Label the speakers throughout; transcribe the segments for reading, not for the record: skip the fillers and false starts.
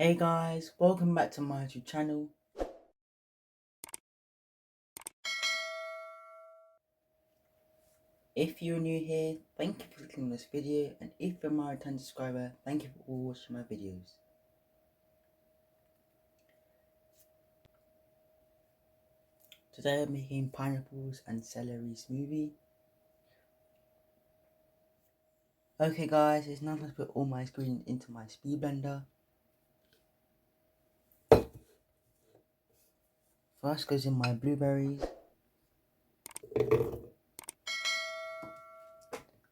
Speaker 1: Hey guys, welcome back to my YouTube channel. If you're new here, thank you for clicking on this video, and if you're my return subscriber, thank you for watching my videos. Today I'm making pineapples and celery smoothie. Okay guys, it's now time to put all my ingredients into my speed blender. First goes in my blueberries.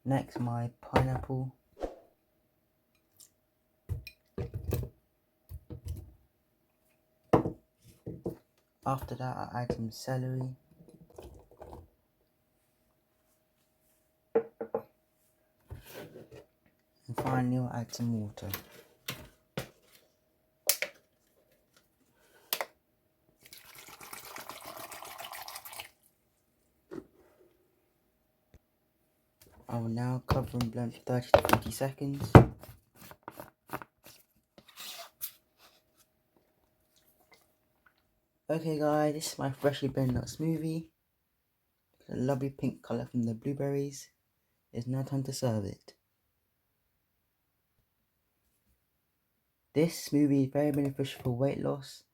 Speaker 1: Next my pineapple. After that I add some celery. And finally I'll add some water. I will now cover and blend for 30 to 40 seconds. Okay guys, this is my freshly blended smoothie. A lovely pink colour from the blueberries. It's now time to serve it. This smoothie is very beneficial for weight loss.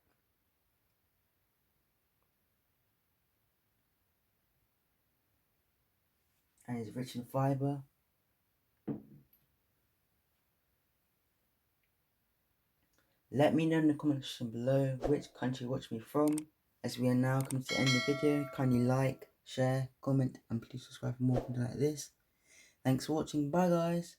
Speaker 1: And is rich in fibre. Let me know in the comment section below which country you watch me from. As we are now coming to the end of the video, kindly like, share, comment and please subscribe for more content like this. Thanks for watching, bye guys.